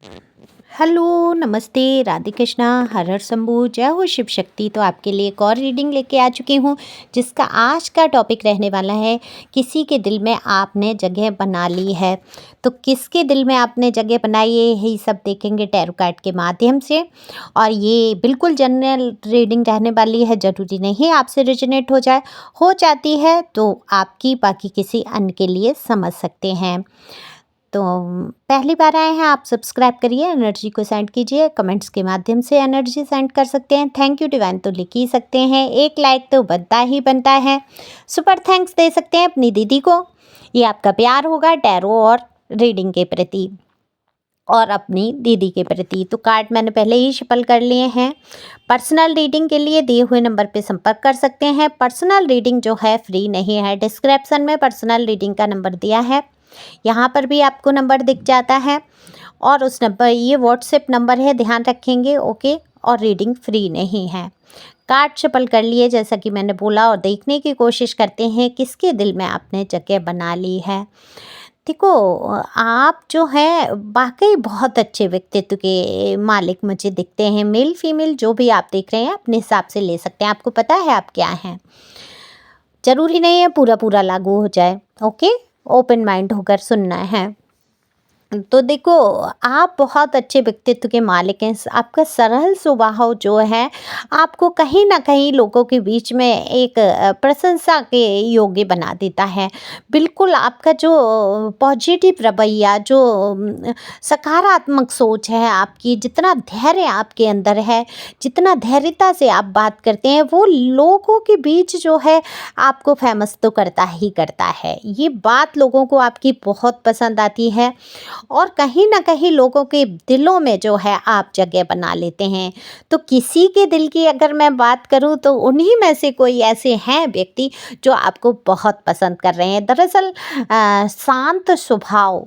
Hello, नमस्ते, राधे कृष्णा, हर हर शंभू, जय हो शिव शक्ति। तो आपके लिए एक और रीडिंग लेके आ चुकी हूँ, जिसका आज का टॉपिक रहने वाला है, किसी के दिल में आपने जगह बना ली है। तो किसके दिल में आपने जगह बनाई है, यही सब देखेंगे टैरो कार्ड के माध्यम से। और ये बिल्कुल जनरल रीडिंग रहने वाली है, ज़रूरी नहीं आपसे रेजोनेट हो जाती है तो आपकी बाकी किसी अन्य के लिए समझ सकते हैं। तो पहली बार आए हैं आप, सब्सक्राइब करिए, एनर्जी को सेंड कीजिए, कमेंट्स के माध्यम से एनर्जी सेंड कर सकते हैं। थैंक यू डिवाइन तो लिख ही सकते हैं, एक लाइक तो बनता ही बनता है। सुपर थैंक्स दे सकते हैं अपनी दीदी को, ये आपका प्यार होगा टैरो और रीडिंग के प्रति और अपनी दीदी के प्रति। तो कार्ड मैंने पहले ही शफल कर लिए हैं। पर्सनल रीडिंग के लिए दिए हुए नंबर पे संपर्क कर सकते हैं। पर्सनल रीडिंग जो है फ्री नहीं है, डिस्क्रिप्शन में पर्सनल रीडिंग का नंबर दिया है, यहाँ पर भी आपको नंबर दिख जाता है। और उस नंबर, ये व्हाट्सएप नंबर है, ध्यान रखेंगे, ओके। और रीडिंग फ्री नहीं है। कार्ड शफल कर लिए जैसा कि मैंने बोला, और देखने की कोशिश करते हैं किसके दिल में आपने जगह बना ली है। देखो, आप जो है वाकई बहुत अच्छे व्यक्तित्व के मालिक मुझे दिखते हैं। मेल फीमेल जो भी आप देख रहे हैं अपने हिसाब से ले सकते हैं, आपको पता है आप क्या हैं। ज़रूरी नहीं है पूरा पूरा लागू हो जाए, ओके। ओपन माइंड होकर सुनना है। तो देखो, आप बहुत अच्छे व्यक्तित्व के मालिक हैं। आपका सरल स्वभाव जो है आपको कहीं ना कहीं लोगों के बीच में एक प्रशंसा के योग्य बना देता है। बिल्कुल आपका जो पॉजिटिव रवैया, जो सकारात्मक सोच है आपकी, जितना धैर्य आपके अंदर है, जितना धैर्यता से आप बात करते हैं, वो लोगों के बीच जो है आपको फेमस तो करता ही करता है। ये बात लोगों को आपकी बहुत पसंद आती है और कहीं ना कहीं लोगों के दिलों में जो है आप जगह बना लेते हैं। तो किसी के दिल की अगर मैं बात करूं तो उन्हीं में से कोई ऐसे हैं व्यक्ति जो आपको बहुत पसंद कर रहे हैं। दरअसल शांत स्वभाव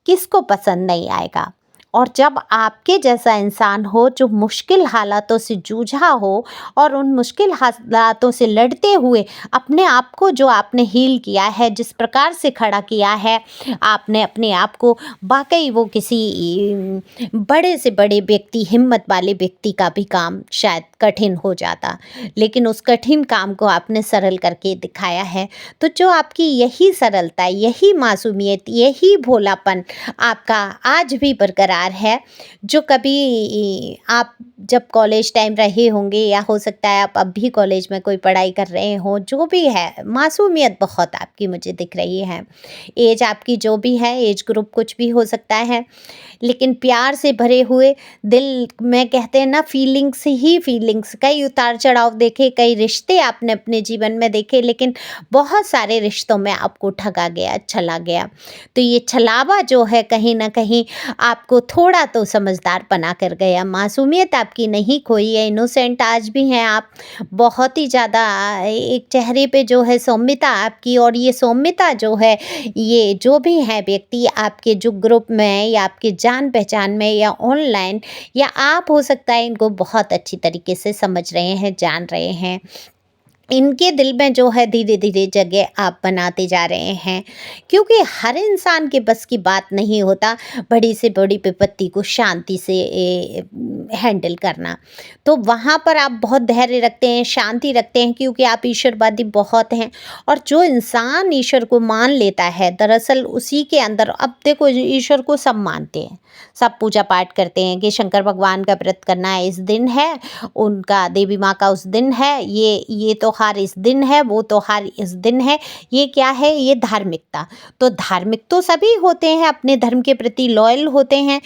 किसको पसंद नहीं आएगा। और जब आपके जैसा इंसान हो जो मुश्किल हालातों से जूझा हो और उन मुश्किल हालातों से लड़ते हुए अपने आप को जो आपने हील किया है, जिस प्रकार से खड़ा किया है आपने अपने आप को, वाकई वो किसी बड़े से बड़े व्यक्ति, हिम्मत वाले व्यक्ति का भी काम शायद कठिन हो जाता, लेकिन उस कठिन काम को आपने सरल करके दिखाया है। तो जो आपकी यही सरलता, यही मासूमियत, यही भोलापन आपका आज भी बरकरार है, जो कभी आप जब कॉलेज टाइम रहे होंगे, या हो सकता है आप अब भी कॉलेज में कोई पढ़ाई कर रहे हो, जो भी है, मासूमियत बहुत आपकी मुझे दिख रही है। एज आपकी जो भी है, एज ग्रुप कुछ भी हो सकता है, लेकिन प्यार से भरे हुए दिल में, कहते हैं ना, फीलिंग्स ही फीलिंग्स। कई उतार चढ़ाव देखे, कई रिश्ते आपने अपने जीवन में देखे, लेकिन बहुत सारे रिश्तों में आपको ठगा गया, छला गया। तो ये छलावा जो है कहीं ना कहीं आपको थोड़ा तो समझदार बना कर गया। मासूमियत आपकी नहीं खोई है, इनोसेंट आज भी हैं आप। बहुत ही ज़्यादा एक चेहरे पे जो है सौम्यता आपकी, और ये सौम्यता जो है, ये जो भी है व्यक्ति आपके जो ग्रुप में या आपके जान पहचान में या ऑनलाइन, या आप हो सकता है इनको बहुत अच्छी तरीके से समझ रहे हैं, जान रहे हैं। इनके दिल में जो है धीरे धीरे जगह आप बनाते जा रहे हैं, क्योंकि हर इंसान के बस की बात नहीं होता बड़ी से बड़ी विपत्ति को शांति से हैंडल करना। तो वहाँ पर आप बहुत धैर्य रखते हैं, शांति रखते हैं, क्योंकि आप ईश्वरवादी बहुत हैं। और जो इंसान ईश्वर को मान लेता है, दरअसल उसी के अंदर, अब देखो, ईश्वर को सब मानते हैं, सब पूजा पाठ करते हैं कि शंकर भगवान का व्रत करना है, इस दिन है, उनका देवी माँ का उस दिन है, ये त्योहार इस दिन है, वो त्योहार इस दिन है। ये क्या है? ये धार्मिकता। तो धार्मिक तो सभी होते हैं, अपने धर्म के प्रति लॉयल होते हैं,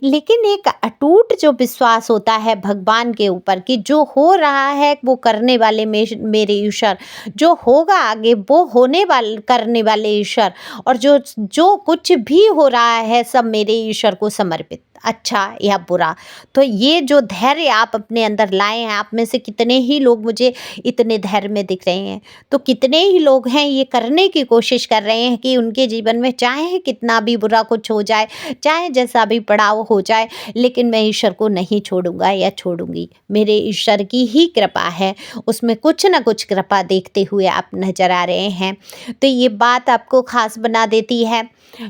लेकिन एक अटूट जो विश्वास होता है भगवान के ऊपर कि जो हो रहा है वो करने वाले मेरे ईश्वर, जो होगा आगे वो होने वाले करने वाले ईश्वर, और जो कुछ भी हो रहा है सब मेरे ईश्वर को समर्पित, अच्छा या बुरा। तो ये जो धैर्य आप अपने अंदर लाए हैं, आप में से कितने ही लोग मुझे इतने शहर में दिख रहे हैं, तो कितने ही लोग हैं ये करने की कोशिश कर रहे हैं कि उनके जीवन में चाहे कितना भी बुरा कुछ हो जाए, चाहे जैसा भी पड़ाव हो जाए, लेकिन मैं ईश्वर को नहीं छोड़ूंगा या छोड़ूंगी। मेरे ईश्वर की ही कृपा है, उसमें कुछ ना कुछ कृपा देखते हुए आप नजर आ रहे हैं। तो ये बात आपको खास बना देती है।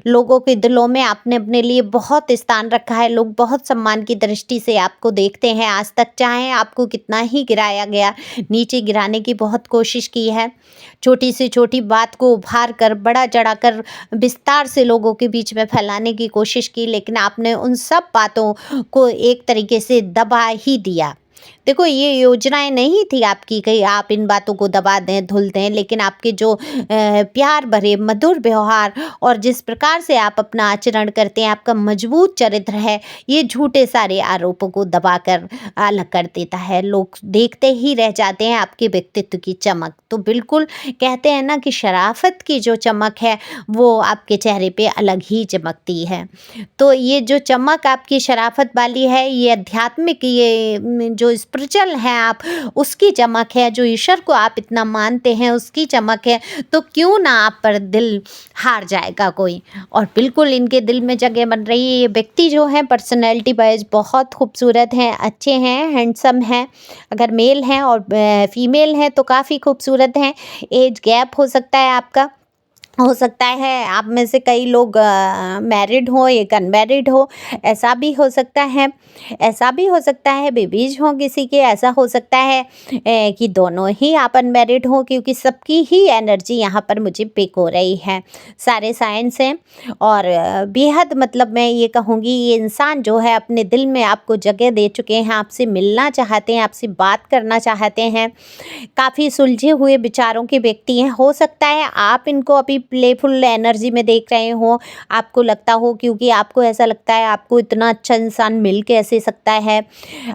लोगों के दिलों में आपने अपने लिए बहुत स्थान रखा है, लोग बहुत सम्मान की दृष्टि से आपको देखते हैं। आज तक चाहे आपको कितना ही गिराया गया, नीचे गिराने की बहुत कोशिश की है, छोटी से छोटी बात को उभार कर बड़ा चढ़ाकर विस्तार से लोगों के बीच में फैलाने की कोशिश की, लेकिन आपने उन सब बातों को एक तरीके से दबा ही दिया। देखो, ये योजनाएं नहीं थी आपकी कि आप इन बातों को दबा दें, धुल दें, लेकिन आपके जो प्यार भरे मधुर व्यवहार और जिस प्रकार से आप अपना आचरण करते हैं, आपका मजबूत चरित्र है, ये झूठे सारे आरोपों को दबाकर अलग कर देता है। लोग देखते ही रह जाते हैं आपके व्यक्तित्व की चमक। तो बिल्कुल कहते हैं ना कि शराफत की जो चमक है वो आपके चेहरे पे अलग ही चमकती है। तो ये जो चमक आपकी शराफत वाली है, ये आध्यात्मिक, ये जो स्पिरिचुअल हैं आप, उसकी चमक है। जो ईश्वर को आप इतना मानते हैं उसकी चमक है। तो क्यों ना आप पर दिल हार जाएगा कोई। और बिल्कुल इनके दिल में जगह बन रही है। ये व्यक्ति जो है पर्सनैलिटी वाइज बहुत खूबसूरत हैं, अच्छे हैं, हैंडसम हैं। अगर मेल हैं और फीमेल हैं तो काफ़ी खूबसूरत हैं। एज गैप हो सकता है आपका, हो सकता है आप में से कई लोग मैरिड हो, एक अनमैरिड हो, ऐसा भी हो सकता है। ऐसा भी हो सकता है बेबीज हों किसी के, ऐसा हो सकता है कि दोनों ही आप अनमैरिड हो, क्योंकि सबकी ही एनर्जी यहाँ पर मुझे पिक हो रही है। सारे साइंस हैं और बेहद, मतलब मैं ये कहूँगी, ये इंसान जो है अपने दिल में आपको जगह दे चुके हैं, आपसे मिलना चाहते हैं, आपसे बात करना चाहते हैं। काफ़ी सुलझे हुए विचारों के व्यक्ति हैं। हो सकता है आप इनको अभी प्लेफुल एनर्जी में देख रहे हो, आपको लगता हो, क्योंकि आपको ऐसा लगता है आपको इतना अच्छा इंसान मिल कैसे सकता है।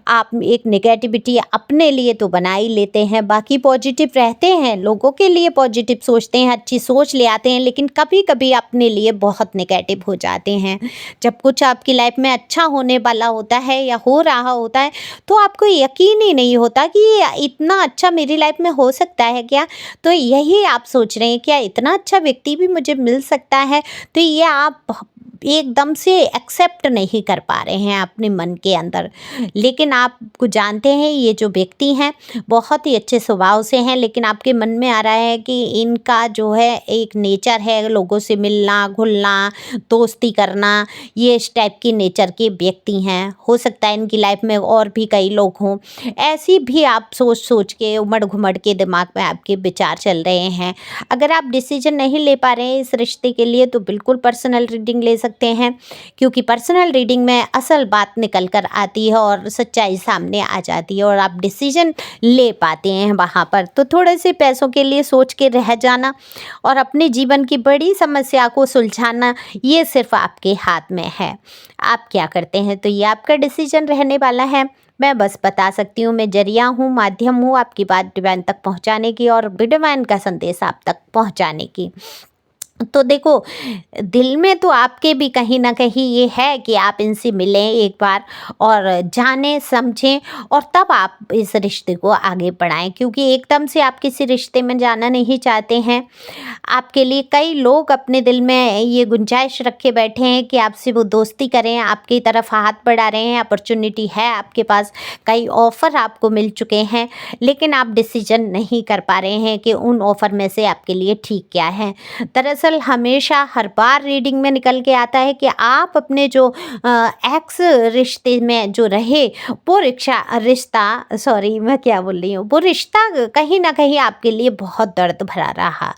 आप एक नेगेटिविटी अपने लिए तो बना ही लेते हैं, बाकी पॉजिटिव रहते हैं, लोगों के लिए पॉजिटिव सोचते हैं, अच्छी सोच ले आते हैं, लेकिन कभी कभी अपने लिए बहुत नेगेटिव हो जाते हैं। जब कुछ आपकी लाइफ में अच्छा होने वाला होता है या हो रहा होता है तो आपको यकीन ही नहीं होता कि ये इतना अच्छा मेरी लाइफ में हो सकता है क्या। तो यही आप सोच रहे हैं, क्या इतना अच्छा व्यक्ति भी मुझे मिल सकता है। तो ये आप एकदम से एक्सेप्ट नहीं कर पा रहे हैं अपने मन के अंदर, लेकिन आपको जानते हैं ये जो व्यक्ति हैं बहुत ही अच्छे स्वभाव से हैं, लेकिन आपके मन में आ रहा है कि इनका जो है एक नेचर है लोगों से मिलना, घुलना, दोस्ती करना, ये इस टाइप की नेचर के व्यक्ति हैं। हो सकता है इनकी लाइफ में और भी कई लोग हों। ऐसी भी आप सोच सोच के, उमड़ घुमड़ के दिमाग में आपके विचार चल रहे हैं। अगर आप डिसीजन नहीं ले पा रहे हैं इस रिश्ते के लिए तो बिल्कुल पर्सनल रीडिंग ले सकते हैं, क्योंकि पर्सनल रीडिंग में असल बात निकल कर आती है और सच्चाई सामने आ जाती है और आप डिसीजन ले पाते हैं वहाँ पर। तो थोड़े से पैसों के लिए सोच के रह जाना और अपने जीवन की बड़ी समस्या को सुलझाना, ये सिर्फ आपके हाथ में है। आप क्या करते हैं, तो ये आपका डिसीजन रहने वाला है। मैं बस बता सकती हूँ, मैं जरिया हूँ, माध्यम हूँ आपकी बात डिवाइन तक पहुँचाने की और डिवाइन का संदेश आप तक पहुँचाने की। तो देखो, दिल में तो आपके भी कहीं ना कहीं ये है कि आप इनसे मिलें एक बार और जानें, समझें और तब आप इस रिश्ते को आगे बढ़ाएं, क्योंकि एकदम से आप किसी रिश्ते में जाना नहीं चाहते हैं। आपके लिए कई लोग अपने दिल में ये गुंजाइश रखे बैठे हैं कि आपसे वो दोस्ती करें, आपकी तरफ हाथ बढ़ा रहे हैं, अपॉर्चुनिटी है आपके पास, कई ऑफ़र आपको मिल चुके हैं, लेकिन आप डिसीजन नहीं कर पा रहे हैं कि उन ऑफ़र में से आपके लिए ठीक क्या है। दरअसल हमेशा हर बार रीडिंग में निकल के आता है कि आप अपने जो एक्स रिश्ते में जो रहे वो वो रिश्ता कहीं ना कहीं आपके लिए बहुत दर्द भरा रहा।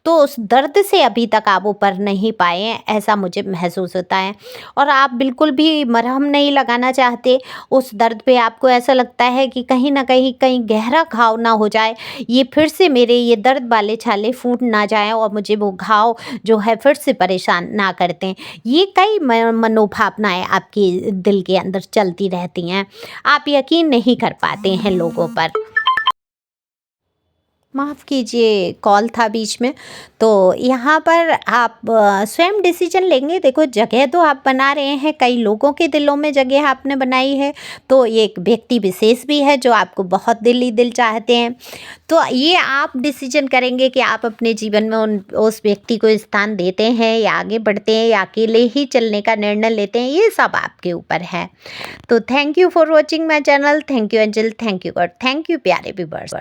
तो उस दर्द से अभी तक आप ऊपर नहीं पाए हैं, ऐसा मुझे महसूस होता है। और आप बिल्कुल भी मरहम नहीं लगाना चाहते उस दर्द पे। आपको ऐसा लगता है कि कहीं ना कहीं गहरा घाव ना हो जाए, ये फिर से मेरे ये दर्द वाले छाले फूट ना जाएं और मुझे वो घाव जो है फिर से परेशान ना करते हैं। ये कई मनोभावनाएं आपके दिल के अंदर चलती रहती हैं, आप यकीन नहीं कर पाते हैं लोगों पर। माफ़ कीजिए, कॉल था बीच में। तो यहाँ पर आप स्वयं डिसीजन लेंगे। देखो, जगह तो आप बना रहे हैं, कई लोगों के दिलों में जगह आपने बनाई है, तो ये एक व्यक्ति विशेष भी है जो आपको बहुत दिल ही दिल चाहते हैं। तो ये आप डिसीजन करेंगे कि आप अपने जीवन में उस व्यक्ति को स्थान देते हैं या आगे बढ़ते हैं या अकेले ही चलने का निर्णय लेते हैं, ये सब आपके ऊपर है। तो thank you for watching my channel. Thank you angel, thank you God, thank you प्यारे व्यूअर्स।